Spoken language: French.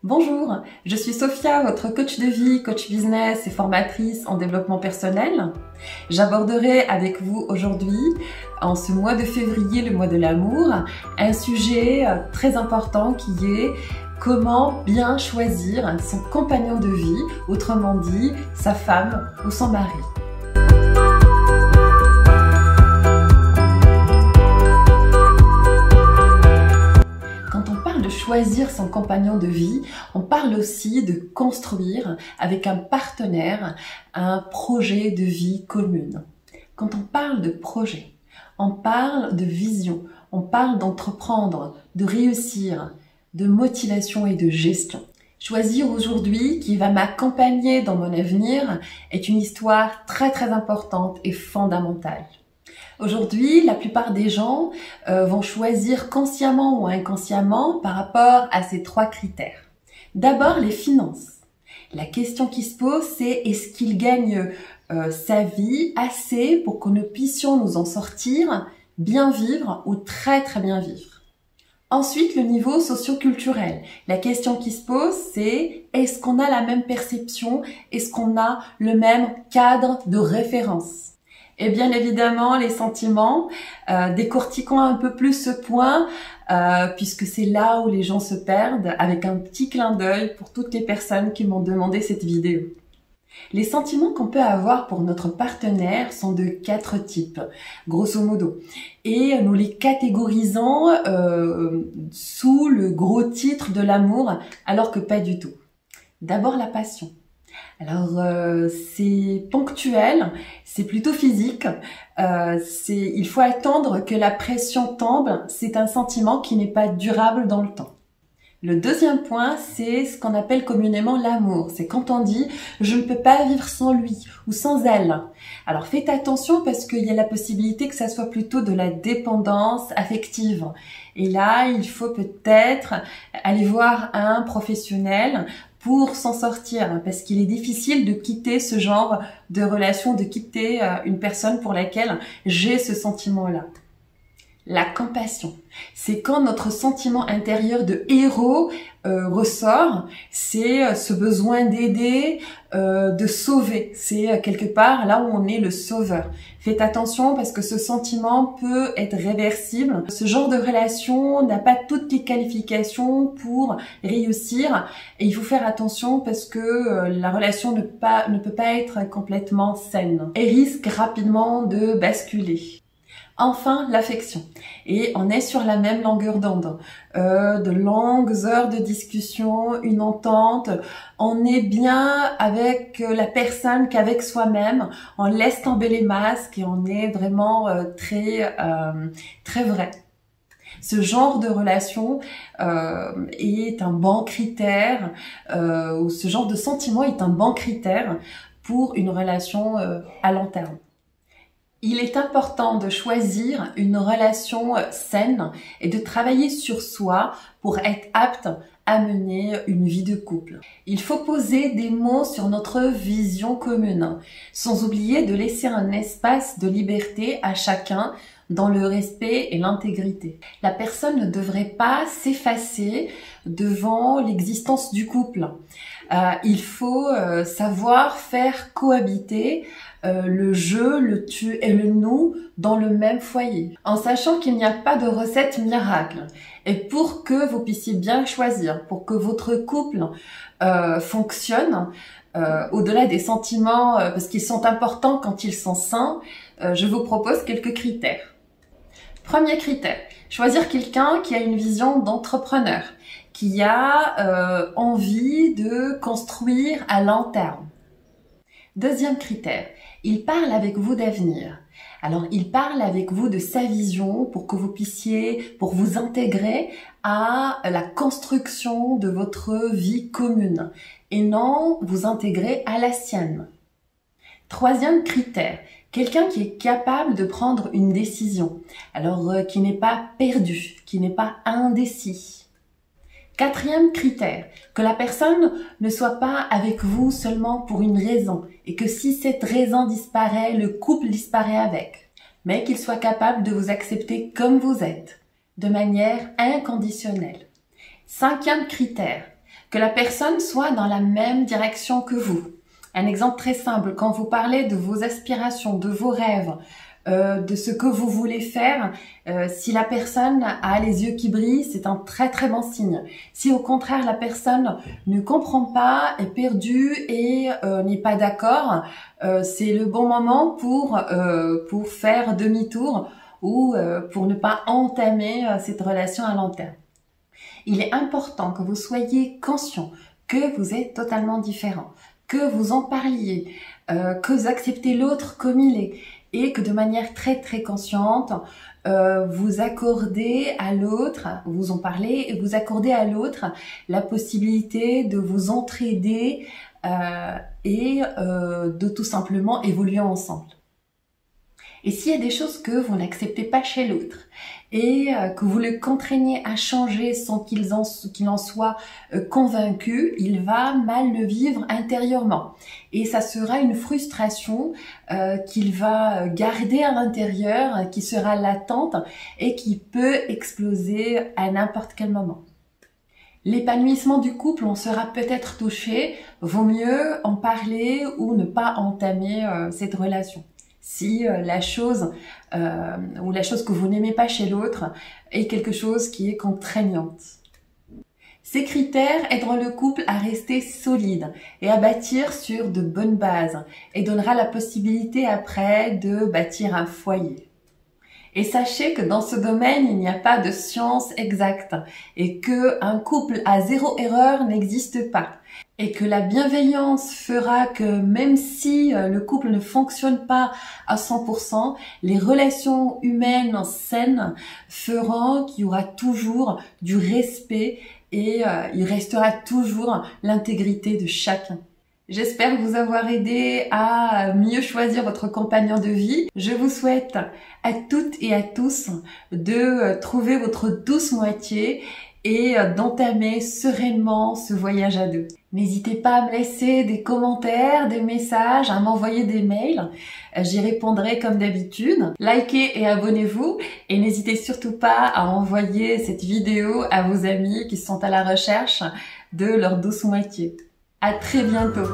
Bonjour, je suis Sophia, votre coach de vie, coach business et formatrice en développement personnel. J'aborderai avec vous aujourd'hui, en ce mois de février, le mois de l'amour, un sujet très important qui est comment bien choisir son compagnon de vie, autrement dit, sa femme ou son mari. Choisir son compagnon de vie, on parle aussi de construire avec un partenaire un projet de vie commune. Quand on parle de projet, on parle de vision, on parle d'entreprendre, de réussir, de motivation et de gestion. Choisir aujourd'hui qui va m'accompagner dans mon avenir est une histoire très importante et fondamentale. Aujourd'hui, la plupart des gens vont choisir consciemment ou inconsciemment par rapport à ces trois critères. D'abord, les finances. La question qui se pose, c'est est-ce qu'il gagne sa vie assez pour que nous puissions nous en sortir, bien vivre ou très bien vivre. Ensuite, le niveau socio-culturel. La question qui se pose, c'est est-ce qu'on a la même perception, est-ce qu'on a le même cadre de référence? Et bien évidemment, les sentiments, décortiquons un peu plus ce point, puisque c'est là où les gens se perdent, avec un petit clin d'œil pour toutes les personnes qui m'ont demandé cette vidéo. Les sentiments qu'on peut avoir pour notre partenaire sont de 4 types, grosso modo. Et nous les catégorisons sous le gros titre de l'amour, alors que pas du tout. D'abord la passion. Alors c'est ponctuel, c'est plutôt physique, il faut attendre que la pression tombe, c'est un sentiment qui n'est pas durable dans le temps. Le deuxième point, c'est ce qu'on appelle communément l'amour, c'est quand on dit « je ne peux pas vivre sans lui » ou « sans elle ». Alors faites attention parce qu'il y a la possibilité que ça soit plutôt de la dépendance affective. Et là, il faut peut-être aller voir un professionnel pour s'en sortir, parce qu'il est difficile de quitter ce genre de relation, de quitter une personne pour laquelle j'ai ce sentiment-là. La compassion, c'est quand notre sentiment intérieur de héros ressort, c'est ce besoin d'aider, de sauver. C'est quelque part là où on est le sauveur. Faites attention parce que ce sentiment peut être réversible. Ce genre de relation n'a pas toutes les qualifications pour réussir et il faut faire attention parce que la relation ne peut pas être complètement saine et risque rapidement de basculer. Enfin, l'affection. Et on est sur la même longueur d'onde. De longues heures de discussion, une entente. On est bien avec la personne qu'avec soi-même. On laisse tomber les masques et on est vraiment très vrai. Ce genre de relation est un bon critère, ou ce genre de sentiment est un bon critère pour une relation à long terme. Il est important de choisir une relation saine et de travailler sur soi pour être apte à mener une vie de couple. Il faut poser des mots sur notre vision commune, sans oublier de laisser un espace de liberté à chacun dans le respect et l'intégrité. La personne ne devrait pas s'effacer devant l'existence du couple. Il faut savoir faire cohabiter le je, le tu et le nous dans le même foyer, en sachant qu'il n'y a pas de recette miracle. Et pour que vous puissiez bien choisir, pour que votre couple fonctionne, au-delà des sentiments, parce qu'ils sont importants quand ils sont sains, je vous propose quelques critères. Premier critère, choisir quelqu'un qui a une vision d'entrepreneur, qui a envie de construire à long terme. Deuxième critère, il parle avec vous d'avenir. Alors, il parle avec vous de sa vision pour que vous puissiez, pour vous intégrer à la construction de votre vie commune et non vous intégrer à la sienne. Troisième critère, quelqu'un qui est capable de prendre une décision, alors qui n'est pas perdu, qui n'est pas indécis. Quatrième critère, que la personne ne soit pas avec vous seulement pour une raison et que si cette raison disparaît, le couple disparaît avec, mais qu'il soit capable de vous accepter comme vous êtes, de manière inconditionnelle. Cinquième critère, Que la personne soit dans la même direction que vous. Un exemple très simple, quand vous parlez de vos aspirations, de vos rêves, de ce que vous voulez faire, si la personne a les yeux qui brillent, c'est un très très bon signe. Si au contraire la personne ne comprend pas, est perdue et n'est pas d'accord, c'est le bon moment pour faire demi-tour ou pour ne pas entamer cette relation à long terme. Il est important que vous soyez conscient que vous êtes totalement différent, que vous en parliez, que vous acceptez l'autre comme il est et que de manière très très consciente, vous accordez à l'autre, vous en parlez et vous accordez à l'autre la possibilité de vous entraider et de tout simplement évoluer ensemble. Et s'il y a des choses que vous n'acceptez pas chez l'autre et que vous le contraignez à changer sans qu'il en soit convaincu, il va mal le vivre intérieurement. Et ça sera une frustration qu'il va garder à l'intérieur, qui sera latente et qui peut exploser à n'importe quel moment. L'épanouissement du couple en sera peut-être touché, vaut mieux en parler ou ne pas entamer cette relation. Si la chose que vous n'aimez pas chez l'autre est quelque chose qui est contraignante. Ces critères aideront le couple à rester solide et à bâtir sur de bonnes bases et donnera la possibilité après de bâtir un foyer. Et sachez que dans ce domaine, il n'y a pas de science exacte et que un couple à zéro erreur n'existe pas. Et que la bienveillance fera que même si le couple ne fonctionne pas à 100%, les relations humaines saines feront qu'il y aura toujours du respect et il restera toujours l'intégrité de chacun. J'espère vous avoir aidé à mieux choisir votre compagnon de vie. Je vous souhaite à toutes et à tous de trouver votre douce moitié et d'entamer sereinement ce voyage à deux. N'hésitez pas à me laisser des commentaires, des messages, à m'envoyer des mails. J'y répondrai comme d'habitude. Likez et abonnez-vous et n'hésitez surtout pas à envoyer cette vidéo à vos amis qui sont à la recherche de leur douce moitié. À très bientôt.